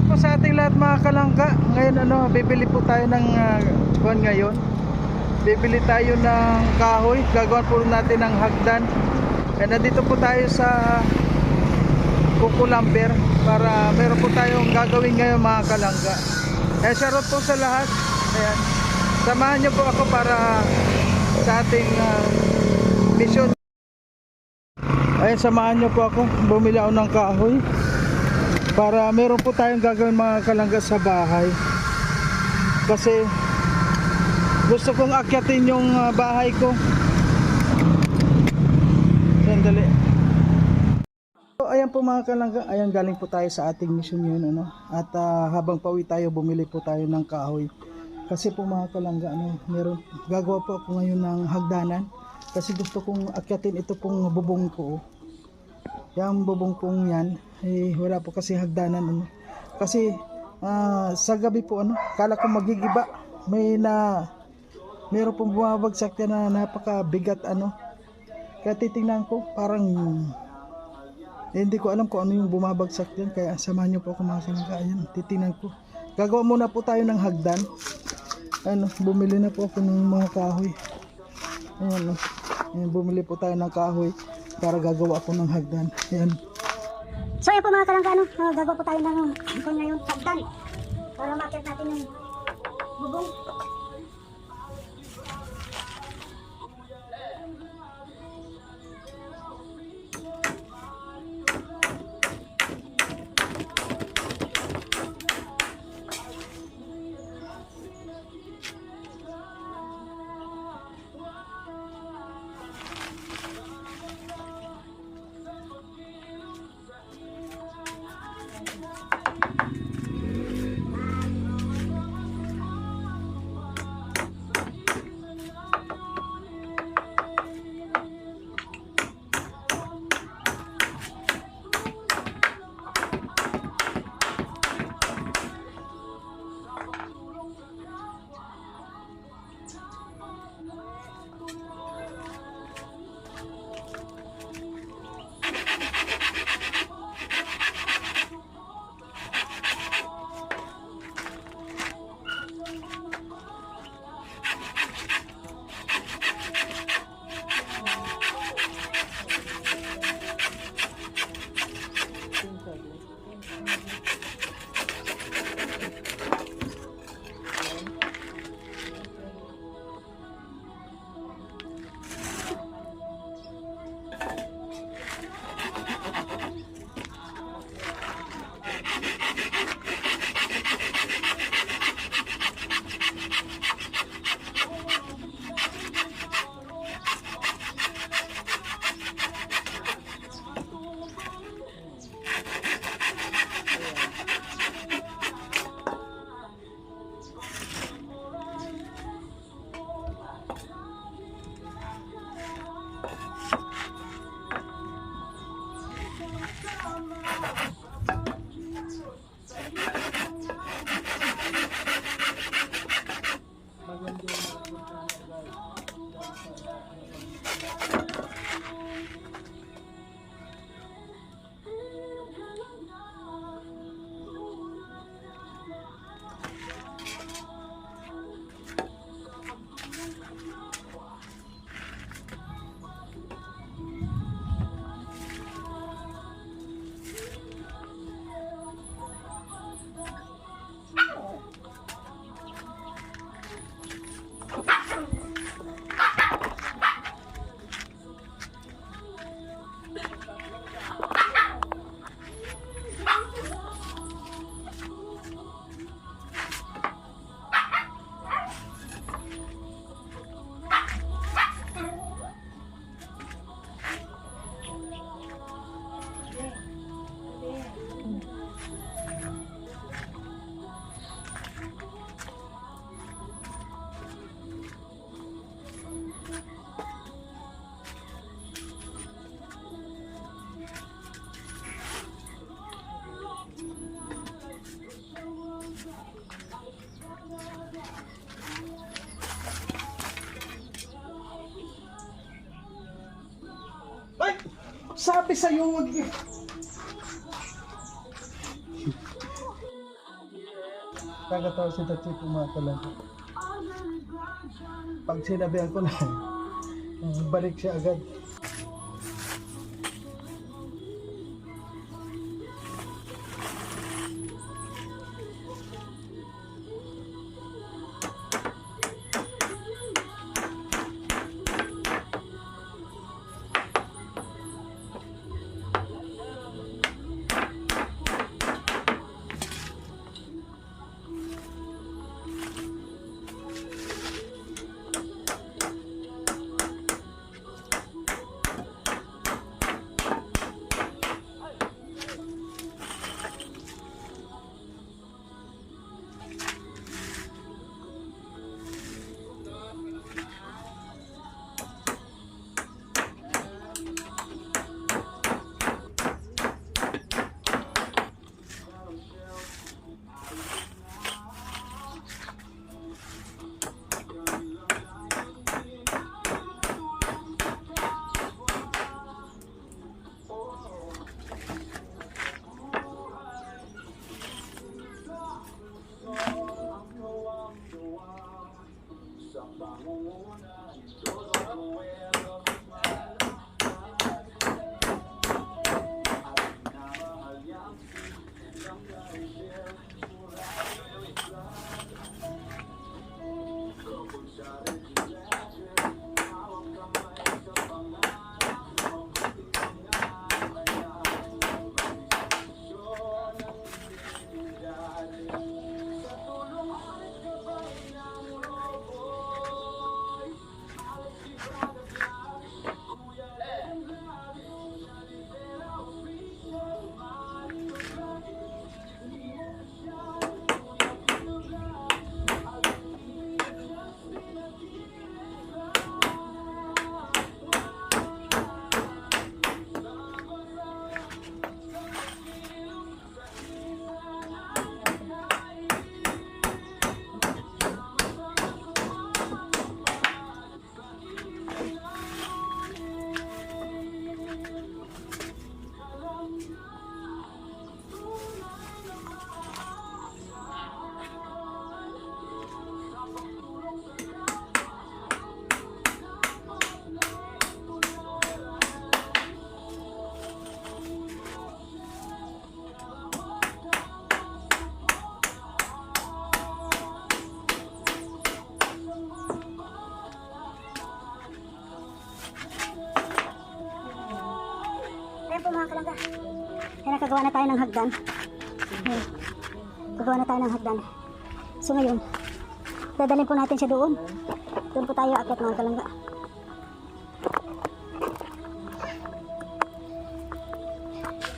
po sa ating lahat mga kalangga. Ngayon bibili po tayo ng buwan ngayon. Bibili tayo ng kahoy. Gagawan po natin ng hagdan. Kaya nandito po tayo sa Kukulamber para meron po tayong gagawin ngayon mga kalangga. Kaya shoutout po sa lahat. Ayan. Samahan niyo po ako para sa ating mission. Ayan, samahan niyo po ako. Bumili ako ng kahoy para meron po tayong gagawin mga kalangga sa bahay. Kasi gusto kong akyatin yung bahay ko. Sandali. So, ayan po mga kalangga, ayan galing po tayo sa ating mission yun, At habang pauwi tayo, bumili po tayo ng kahoy. Kasi po mga kalangga, meron, gagawa po ako ngayon ng hagdanan. Kasi gusto kong akyatin ito pong bubong ko. Yung bubong kong yan, wala po kasi hagdanan. Kasi sa gabi po, kala ko magigiba. Meron pong bumabagsak na napakabigat, Kaya titingnan ko, parang hindi ko alam kung ano yung bumabagsak yan. Kaya samahan nyo po ako mga kalangga. Ayan, titingnan ko. Gagawa muna po tayo ng hagdan. Bumili na po ako ng mga kahoy. Ayan, ayan, bumili po tayo ng kahoy para gagawa ako ng hagdan. Ayan. So ayan po mga kalangga, gagawa po tayo ng ngayon hagdan para makit natin yung bubong. Sabi sa'yo, Kakatawa si Tatsi po mga kalangga. Pag sinabihan ko na, balik siya agad. Ayan po mga kalangga. Kaya nakagawa na tayo ng hagdan. Ayan. Gagawa na tayo ng hagdan. So ngayon, dadalhin po natin siya doon. Doon po tayo akyat mga kalangga.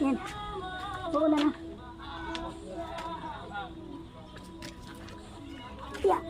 Ayan. Buuna na. Yeah.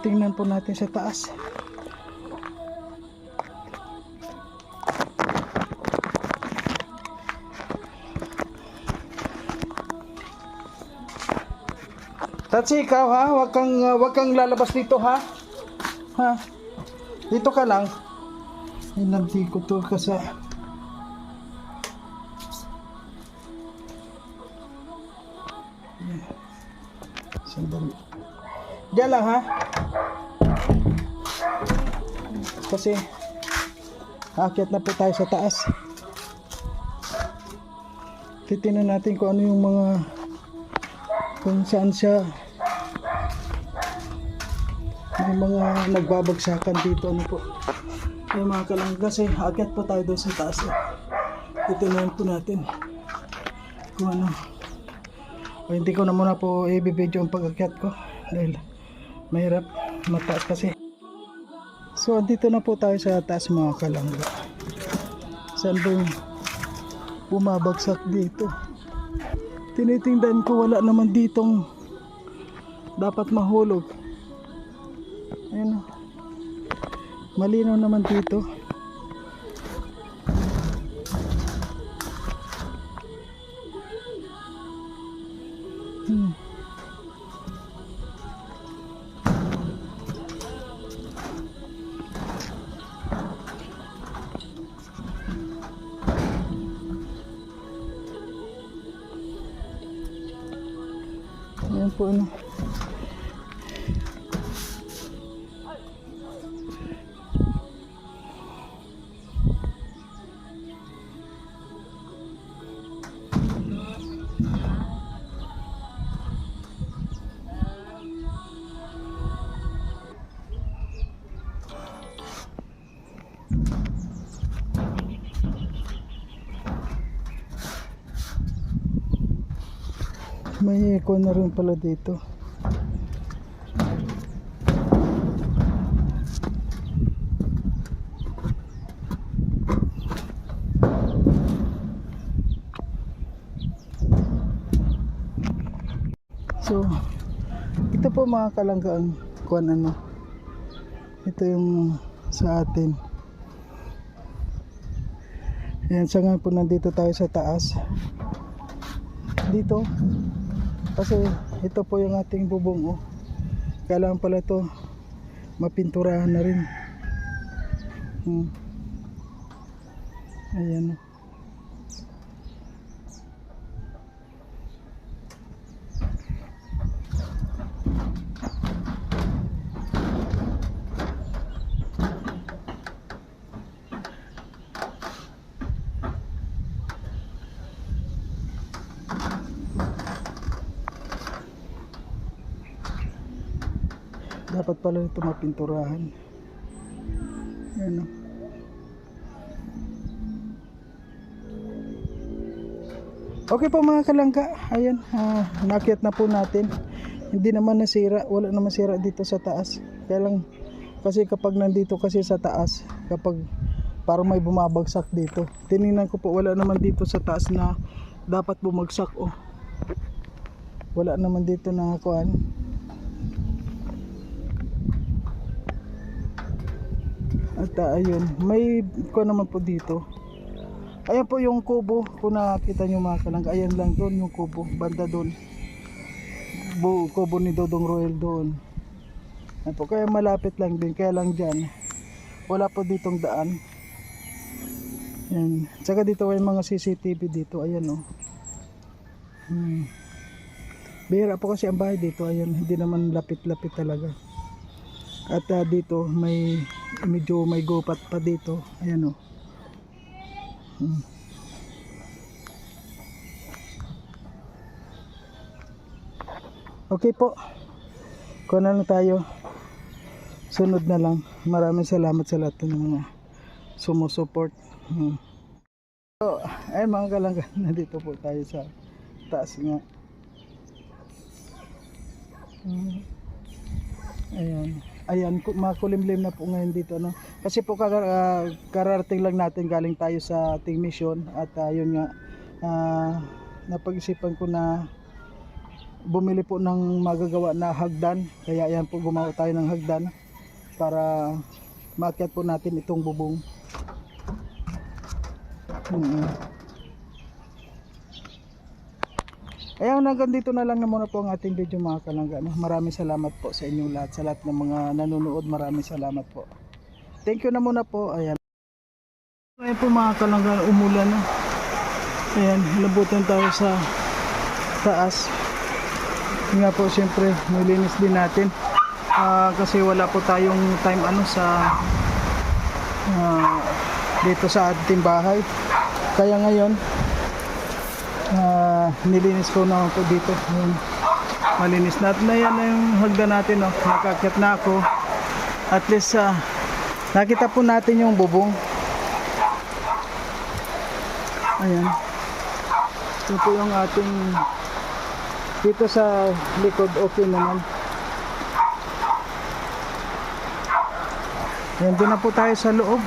Tingnan po natin sa taas. Tatsi, ikaw ha, wag kang lalabas dito ha. Ha? Dito ka lang. Inanti ko to kasi. Sandali. Diyan lang ha. Kasi aakyat na po tayo sa taas. Titingnan natin kung ano yung mga, kung saan siya Yung mga nagbabagsakan dito, ano po. Yung mga kalangga, kasi akyat po tayo doon sa taas. Titingnan po natin kung ano. O, hindi ko na muna po i-video ang pag-akyat ko dahil mahirap, mataas kasi. So andito na po tayo sa taas mga kalangga. Saan ba yung bumabagsak dito? Tinitingnan ko, wala naman ditong dapat mahulog. Ayun, malinaw naman dito. Ayan po ano. May echo na rin pala dito. So, ito po mga kalanggaan, kuan ano. Ito yung sa atin. Ayan, sa ngayon po nandito tayo sa taas. Dito. Kasi ito po yung ating bubong, oh. Kailangan pala ito mapinturahan na rin. Ayan, oh. Dapat pala ito mapinturahan. Ayan, oh. Okay po mga kalangga, ayan, nakyat na po natin. Hindi naman nasira, wala naman sira dito sa taas. Kaya lang, kasi kapag nandito kasi sa taas, kapag parang may bumabagsak dito, tinignan ko po, wala naman dito sa taas na dapat bumagsak, oh. Wala naman dito na kuan. At ayun, may kuan naman po dito. Ayan po yung kubo, kung nakita nyo mga kalangga, ayan lang doon yung kubo, banda doon. Kubo ni Dodong Royal doon. Ayan po, kaya malapit lang din, kaya lang dyan wala po ditong daan. Ayan, tsaka dito ay mga CCTV dito, ayan, oh. Bihira po kasi ang bahay dito, ayan, hindi naman lapit-lapit talaga. At dito may medyo may gupat pa dito, ayan, oh. Okay po, kuha na lang tayo, sunod na lang. Maraming salamat sa lahat ng mga sumusuport. So, ay mga kalangga, nandito po tayo sa taas nga. Ayan, ayan, makulimlim na po ngayon dito, no? Kasi po kararating lang natin, galing tayo sa ating mission. At yun nga, napag-isipan ko na bumili po ng magagawa na hagdan. Kaya ayan po, gumawa tayo ng hagdan para maakyat po natin itong bubong. Ayan, hanggang dito na lang na muna po ang ating video mga kalangga, no? Maraming salamat po sa inyong lahat, sa lahat ng mga nanonood. Maraming salamat po. Thank you na muna po. Ayan. Ayan po mga kalangga, umulan na. Ayan, labutan tayo sa taas. Nga po, siyempre nilinis din natin. Kasi wala po tayong time sa dito sa ating bahay. Kaya ngayon nilinis ko naman po dito. Malinis na. At na yan na yung hagdan natin, no? Nakakyat na ako. At least nakita po natin yung bubong. Ayan. Ito po yung ating dito sa likod, okay naman. Ayan, doon na po tayo sa loob.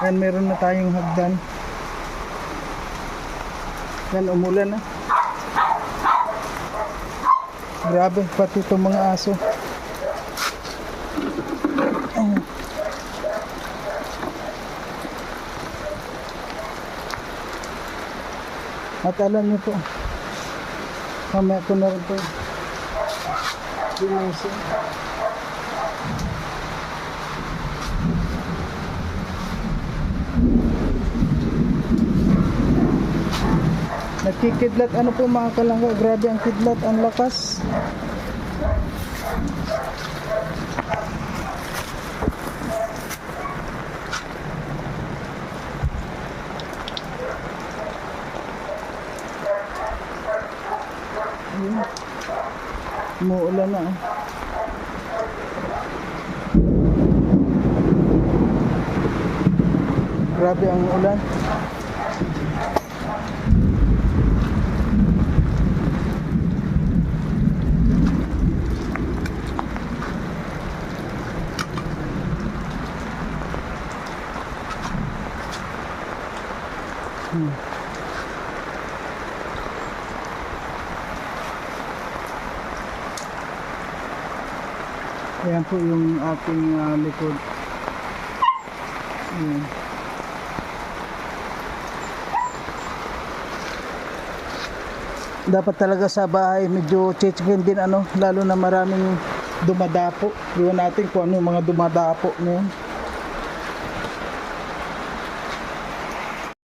Ayan, meron na tayong hagdan. Ayan, umulan na. Grabe, pati itong mga aso. Ayan. At alam niyo po, mamaya ko na rin po linisin. Nagkikidlat, ano po mga kalangga, grabe ang kidlat, ang lakas. Ayun. Umuulan na. Grabe ang ulan. Ayan po yung ating likod. Ayan. Dapat talaga sa bahay medyo chichikin din lalo na maraming dumadapo. Iwan natin kung ano yung mga dumadapo na yun.